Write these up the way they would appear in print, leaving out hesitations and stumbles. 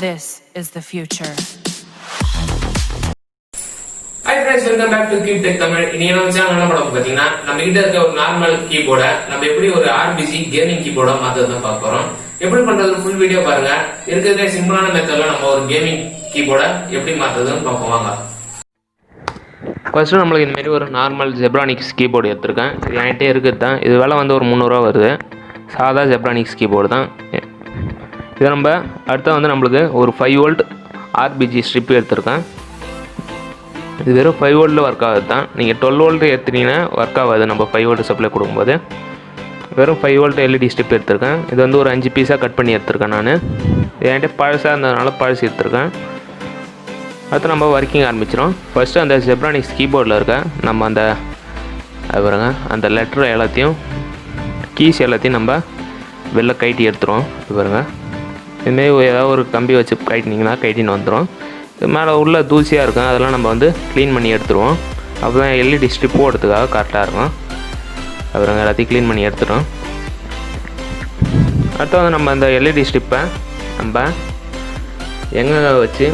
This is the future. Hi friends, welcome back to Keep Tech Tamil. இன்னைக்கு நம்ம சேனல்ல என்ன பண்ணப் பாத்தீங்கன்னா நம்ம கிட்ட இருக்க ஒரு நார்மல் கீபோர்டை நம்ம எப்படி ஒரு RGB Gaming KeyBoard மாத்துறதுன்னு பார்க்க போறோம். எப்படி பண்றது ஃபுல் வீடியோ பாருங்க. இருக்கிறதே சிம்பிளான மெத்தட்ல நம்ம ஒரு கேமிங் கீபோர்டை எப்படி மாத்துறதுன்னு பார்ப்போம் வாங்க. ஃபர்ஸ்ட் நம்மளுக்கு இந்த மாதிரி ஒரு நார்மல் ஜெப்ரானிக்ஸ் கீபோர்டு எடுத்துருக்கேன். இது என்கிட்ட இருக்குது தான். இது விலை வந்து ஒரு 300 ரூபா வருது. சாதா ஜெப்ரானிக்ஸ் கீபோர்டு தான். இது நம்ம அடுத்து வந்து நம்மளுக்கு ஒரு 5 வோல்ட் RGB ஸ்ட்ரிப் எடுத்துருக்கேன். இது வெறும் 5 வோல்ட்டில் ஒர்க் ஆகுது தான். நீங்கள் 12 வோல்ட் எடுத்துட்டீங்கன்னா ஒர்க் ஆகாது. நம்ம 5 வோல்ட் சப்ளை கொடுக்கும்போது வெறும் 5 வோல்ட் LED ஸ்ட்ரிப் எடுத்திருக்கேன். இது வந்து ஒரு 5 பீஸாக கட் பண்ணி எடுத்திருக்கேன். நான் என்கிட்ட பழசாக இருந்ததுனால பழசு எடுத்திருக்கேன். அடுத்து நம்ம ஒர்க்கிங் ஆரம்பிச்சிடும். ஃபஸ்ட்டு அந்த ஜெப்ரானிக்ஸ் கீபோர்டில் இருக்க நம்ம அந்த பாருங்க அந்த லெட்டர் எல்லாத்தையும் கீஸ் எல்லாத்தையும் நம்ம வெளில கைட்டி எடுத்துருவோம். பாருங்க இதுமாரி ஏதாவது ஒரு கம்பி வச்சு கைட்டினீங்கன்னா கைட்டின்னு வந்துடும். இது மேலே உள்ள தூசியாக இருக்கும், அதெல்லாம் நம்ம வந்து க்ளீன் பண்ணி எடுத்துருவோம். அப்போ தான் LED ஸ்ட்ரிப் போடுறதுக்காக கரெக்டாக இருக்கும். அப்புறம் எல்லாத்தையும் க்ளீன் பண்ணி எடுத்துட்டோம். அடுத்து வந்து நம்ம அந்த LED ஸ்ட்ரிப்பை நம்ம எங்கே வச்சு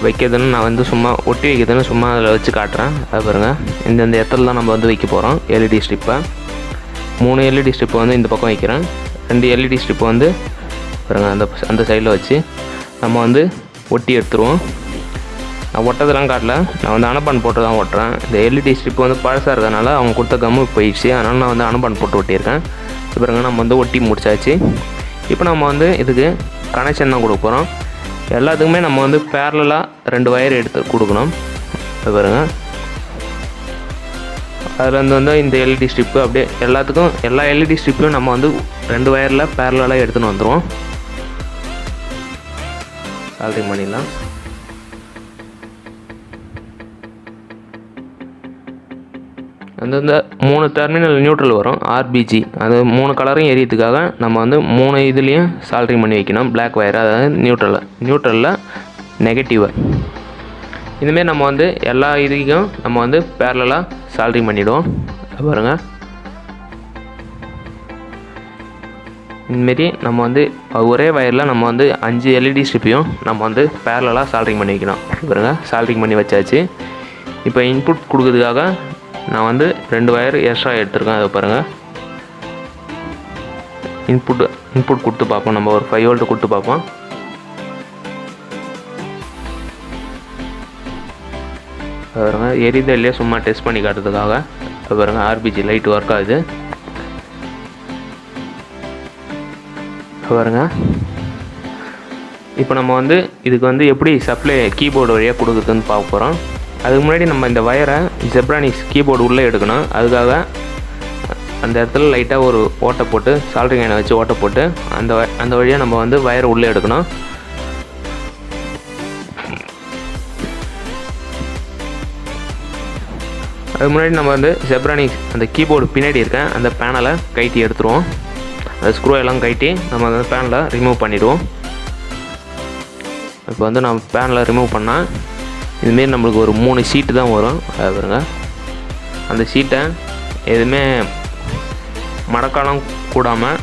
வைக்கிறதுன்னு நான் வந்து சும்மா ஒட்டி வைக்கிறதுன்னு சும்மா அதில் வச்சு காட்டுறேன். அது பாருங்கள் இந்த இடத்துல தான் நம்ம வந்து வைக்க போகிறோம் LED ஸ்ட்ரிப்பை. 3 LED ஸ்ட்ரிப்பை வந்து இந்த பக்கம் வைக்கிறேன். 2 LED ஸ்ட்ரிப்பை வந்து பாருங்கள் அந்த சைடில் வச்சு நம்ம வந்து ஒட்டி எடுத்துருவோம். நான் ஒட்டதெல்லாம் காட்டல, நான் வந்து அனப்பான் போட்டு தான் ஒட்டுறேன். இந்த LED ஸ்ட்ரிப்பு வந்து பழசாக இருக்கிறதுனால அவங்க கொடுத்த கம்மு போயிடுச்சு, அதனால் நான் வந்து அனப்பான் போட்டு ஒட்டியிருக்கேன். பாருங்க நம்ம வந்து ஒட்டி முடிச்சாச்சு. இப்போ நம்ம வந்து இதுக்கு கனெக்ஷன் தான் கொடுக்க போகிறோம். எல்லாத்துக்குமே நம்ம வந்து பேரலாக 2 வயர் எடுத்து கொடுக்கணும். பாருங்க அதில் வந்து இந்த LED ஸ்ட்ரிப்பு அப்படியே எல்லாத்துக்கும் எல்லா LED ஸ்ட்ரிப்பையும் நம்ம வந்து 2 வயரில் பேரலாக எடுத்துன்னு வந்துடுவோம். சால்ட்ரிங் பண்ணிடலாம். அந்த 3 டெர்மினல் நியூட்ரல் வரும் RGB. அது 3 கலரையும் எரியறதுக்காக நம்ம வந்து 3 இதுலேயும் சால்ட்ரிங் பண்ணி வைக்கணும். பிளாக் வயர் அதாவது நியூட்ரலில் நெகட்டிவ். இதுமாரி நம்ம வந்து எல்லா இதுக்கும் நம்ம வந்து பேரலாக சால்ட்ரிங் பண்ணிவிடுவோம். பாருங்கள் இதுமாரி நம்ம வந்து ஒரே வயரில் நம்ம வந்து 5 LED ஸ்ட்ரிப்பையும் நம்ம வந்து பேரலாக சால்ட்ரிங் பண்ணி வைக்கணும். பாருங்கள் சால்ட்ரிங் பண்ணி வச்சாச்சு. இப்போ இன்புட் கொடுக்கறதுக்காக நான் வந்து 2 வயர் எக்ஸ்ட்ரா எடுத்துருக்கேன். அதை பாருங்கள் இன்புட் கொடுத்து பார்ப்போம். நம்ம ஒரு 5 வோல்ட் கொடுத்து பார்ப்போம். பாருங்க எரியுதா இல்லையா சும்மா டெஸ்ட் பண்ணி காட்டுறதுக்காக. பாருங்க RGB லைட் ஒர்க் ஆகுது. பாருங்க இப்போ நம்ம வந்து இதுக்கு வந்து எப்படி சப்ளை கீபோர்டு வழியாக கொடுக்குறதுன்னு பார்க்க போகிறோம். அதுக்கு முன்னாடி நம்ம இந்த வயரை ஜெப்ரானிக்ஸ் கீபோர்டு உள்ளே எடுக்கணும். அதுக்காக அந்த இடத்துல லைட்டாக ஒரு ஓட்டை போட்டு சால்ட்ரிங் ஐனை வச்சு ஓட்டை போட்டு அந்த வழியாக நம்ம வந்து வயரை உள்ளே எடுக்கணும். அதுக்கு முன்னாடி நம்ம வந்து ஜெப்ரானிக்ஸ் அந்த கீபோர்டு பின்னாடி இருக்க அந்த பேனலை கைட்டி எடுத்துருவோம். அந்த ஸ்க்ரூ எல்லாம் கைட்டி நம்ம அந்த பேனலை ரிமூவ் பண்ணிவிடுவோம். இப்போ வந்து நம்ம பேனலை ரிமூவ் பண்ணால் இதுமாரி நம்மளுக்கு ஒரு 3 ஷீட்டு தான் வரும். அது பாருங்க அந்த ஷீட்டை எதுவுமே மடக்காலம் கூடாமல்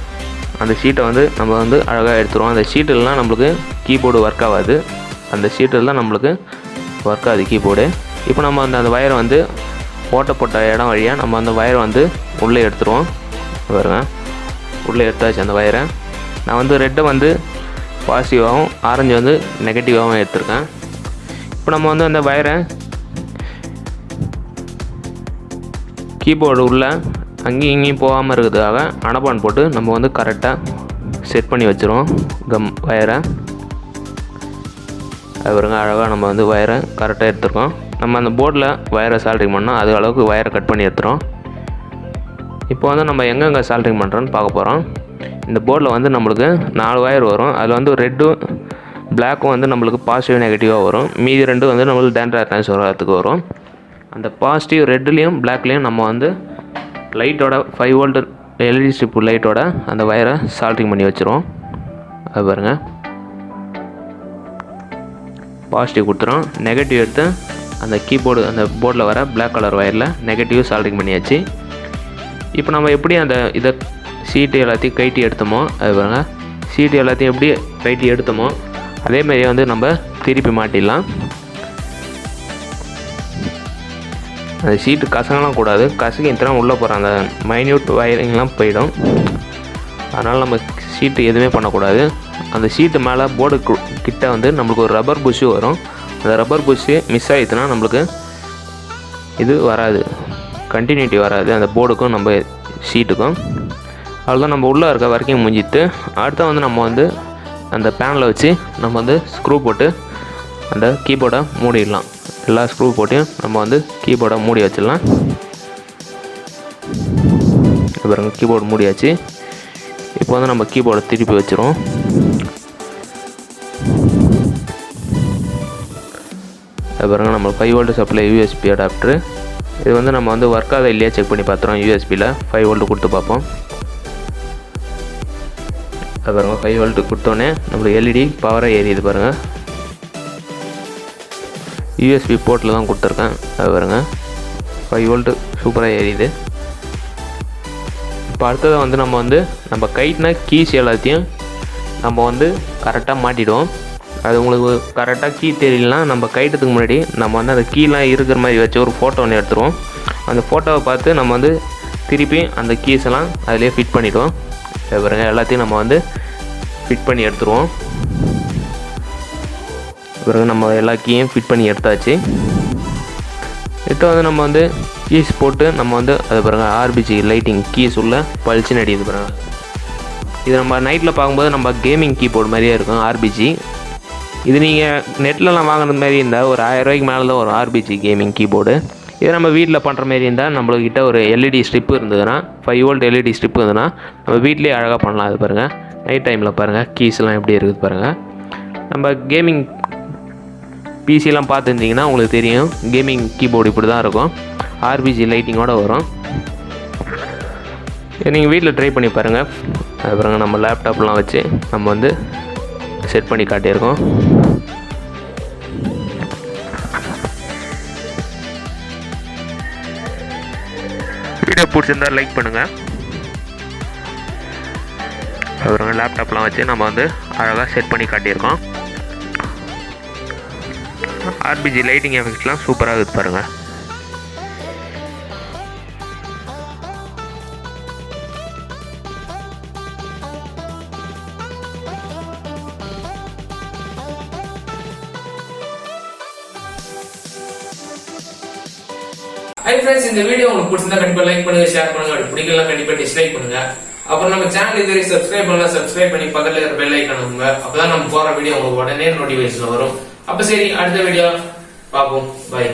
அந்த ஷீட்டை வந்து நம்ம வந்து அழகாக எடுத்துருவோம். அந்த ஷீட்டெல்லாம் நம்மளுக்கு கீபோர்டு ஒர்க் ஆகாது. அந்த ஷீட்டில் தான் நம்மளுக்கு ஒர்க் ஆகுது கீபோர்டு. இப்போ நம்ம அந்த வயரை வந்து ஓட்டப்பட்ட இடம் வழியாக நம்ம அந்த வயரை வந்து உள்ளே எடுத்துருவோம். பாருங்க உள்ளே எடுத்தாச்சு அந்த வயரை. நான் வந்து ரெட்டை வந்து பாசிட்டிவாகவும் ஆரஞ்சு வந்து நெகட்டிவாகவும் எடுத்திருக்கேன். இப்போ நம்ம வந்து அந்த வயரை கீபோர்டு உள்ள அங்கேயும் இங்கேயும் போகாமல் இருக்கிறதுக்காக அனப்பான் போட்டு நம்ம வந்து கரெக்டாக செட் பண்ணி வச்சுருவோம் வயரை. அது பாருங்க அழகாக நம்ம வந்து வயரை கரெக்டாக எடுத்துருக்கோம். நம்ம அந்த போர்டில் வயரை சால்ட்ரிங் பண்ணோம், அது அளவுக்கு வயரை கட் பண்ணி எடுத்துகிறோம். இப்போ வந்து நம்ம எங்கெங்கே சால்ட்ரிங் பண்ணுறோன்னு பார்க்க போகிறோம். இந்த போர்டில் வந்து நம்மளுக்கு 4 வயர் வரும். அதில் வந்து ரெட்டும் பிளாக்கும் வந்து நம்மளுக்கு பாசிட்டிவ் நெகட்டிவாக வரும். மீதி 2 வந்து நம்மளுக்கு டேட்டா ட்ரான்ஸ்ஃபர் வரத்துக்கு வரும். அந்த பாசிட்டிவ் ரெட்லேயும் பிளாக்லேயும் நம்ம வந்து லைட்டோட 5 வோல்ட் LED ஸ்ட்ரிப் லைட்டோட அந்த வயரை சால்ட்ரிங் பண்ணி வச்சுருவோம். அது பாருங்கள் பாசிட்டிவ் கொடுத்துரும். நெகட்டிவ் எடுத்து அந்த கீபோர்டு அந்த போர்டில் வர பிளாக் கலர் வயரில் நெகட்டிவ் சால்ட்ரிங் பண்ணியாச்சு. இப்போ நம்ம எப்படி அந்த இதை சீட்டு எல்லாத்தையும் கைட்டி எடுத்தோமோ அது பாருங்கள் சீட்டு எல்லாத்தையும் எப்படி ரைட்டி எடுத்தோமோ அதே மாதிரியே வந்து நம்ம திருப்பி மாட்டிடலாம். அந்த சீட்டு கசங்கலாம் கூடாது, கசங்கி இத்தனை உள்ளே போகிற அந்த மைன்யூட் வயரிங்லாம் போயிடும். அதனால் நம்ம சீட்டு எதுவுமே பண்ணக்கூடாது. அந்த சீட்டு மேலே போர்டு கிட்ட வந்து நம்மளுக்கு ஒரு ரப்பர் புஷ்ஷு வரும். அந்த ரப்பர் புஷ்ஷு மிஸ் ஆகிடுச்சுன்னா நம்மளுக்கு இது வராது, கண்டினியூட்டி வராது அந்த போர்டுக்கும் நம்ம சீட்டுக்கும். அவ்வளோதான், நம்ம உள்ளே இருக்க வரைக்கும் முடிஞ்சிட்டு அடுத்த வந்து நம்ம வந்து அந்த பேனில் வச்சு நம்ம வந்து ஸ்க்ரூ போட்டு அந்த கீபோர்டை மூடிடலாம். எல்லா ஸ்க்ரூ போட்டையும் நம்ம வந்து கீபோர்டை மூடி வச்சிடலாம். பாருங்க, கீபோர்டு மூடியாச்சு. இப்போ வந்து நம்ம கீபோர்டை திருப்பி வச்சிரும். பாருங்க, நம்ம 5 வோல்ட் சப்ளை யூஎஸ்பி அடாப்டரு. இது வந்து நம்ம வந்து ஒர்க் ஆகுதா இல்லையா செக் பண்ணி பார்த்துறோம். யூஎஸ்பியில் 5 வோல்ட் கொடுத்து பார்ப்போம். பாருங்கள், 5 வோல்ட் கொடுத்தோன்னே நம்மளுக்கு எல்இடி பவராக ஏறியுது பாருங்கள். யூஎஸ்பி போர்ட்டில் தான் கொடுத்துருக்கேன். பாருங்கள், 5 வோல்ட் சூப்பராக ஏறியுது. இப்போ அடுத்ததை வந்து நம்ம கைட்னா கீஸ் எல்லாத்தையும் நம்ம வந்து கரெக்டாக மாட்டிடுவோம். அது உங்களுக்கு கரெக்டாக கீ தெரியலனா நம்ம கைட்டத்துக்கு முன்னாடி நம்ம வந்து அந்த கீலாம் இருக்கிற மாதிரி வச்சு ஒரு ஃபோட்டோ ஒன்று எடுத்துருவோம். அந்த ஃபோட்டோவை பார்த்து நம்ம வந்து திருப்பி அந்த கீஸ் எல்லாம் அதிலே ஃபிட் பண்ணிவிடுவோம். பாருங்க, எல்லாத்தையும் நம்ம வந்து ஃபிட் பண்ணி எடுத்துருவோம். பிறகு நம்ம எல்லா கீயும் ஃபிட் பண்ணி எடுத்தாச்சு. இப்போ வந்து நம்ம வந்து கீஸ் போட்டு நம்ம வந்து அது பாருங்கள் ஆர்பிஜி லைட்டிங் கீஸ் உள்ள பளிச்சுன்னு அடிக்குது பாருங்கள். இது நம்ம நைட்டில் பார்க்கும்போது நம்ம கேமிங் கீபோர்டு மாதிரியே இருக்கும் ஆர்பிஜி. இது நீங்கள் நெட்லலாம் வாங்குறது மாதிரி இருந்தால் ஒரு 1000 ரூபாய்க்கு மேலே தான் வரும் ஆர்பிஜி கேமிங் கீபோர்டு. இது நம்ம வீட்டில் பண்ணுற மாதிரி இருந்தால் நம்மளுக்கிட்ட ஒரு எல்இடி ஸ்ட்ரிப்பு இருந்ததுன்னா 5 வோல்ட் எல்இடி ஸ்ட்ரிப்பு இருந்ததுன்னா நம்ம வீட்லேயே அழகாக பண்ணலாம். அது பாருங்கள், நைட் டைமில் பாருங்கள் கீஸ்லாம் எப்படி இருக்குது பாருங்கள். நம்ம கேமிங் பிசிலாம் பார்த்துருந்தீங்கன்னா உங்களுக்கு தெரியும், கேமிங் கீபோர்டு இப்படி தான் இருக்கும், ஆர்பிஜி லைட்டிங்கோடு வரும். நீங்கள் வீட்டில் ட்ரை பண்ணி பாருங்கள். அது பாருங்கள், நம்ம லேப்டாப்லாம் வச்சு நம்ம வந்து செட் பண்ணி காட்டியிருக்கோம். வீடியோ பிடிச்சிருந்தா லைக் பண்ணுங்கள். அப்புறம் லேப்டாப்லாம் வச்சு நம்ம வந்து அழகாக செட் பண்ணி காட்டியிருக்கோம். ஆர்பிஜி லைட்டிங் எஃபெக்ட்ஸ்லாம் சூப்பராக இருக்குது பாருங்கள். ஹை ஃப்ரெண்ட்ஸ், இந்த வீடியோ உங்களுக்கு பிடிச்சிருந்தா கண்டிப்பா லைக் பண்ணுங்க, ஷேர் பண்ணுங்க. அப்படி பிடிக்கலாம் கண்டிப்பா டிஸ்லைக் பண்ணுங்க. அப்புறம் நம்ம சேனல் இதுவரை சப்ஸ்கிரைப் பண்ணலாம், சப்ஸ்கிரைப் பண்ணி பக்கத்துல இருக்கிற பெல் ஐகான் அமுங்க. அப்பதான் நம்ம போற வீடியோ உங்களுக்கு உடனே நோட்டிபிகேஷன் வரும். அப்ப சரி, அடுத்த வீடியோ பார்ப்போம். பை.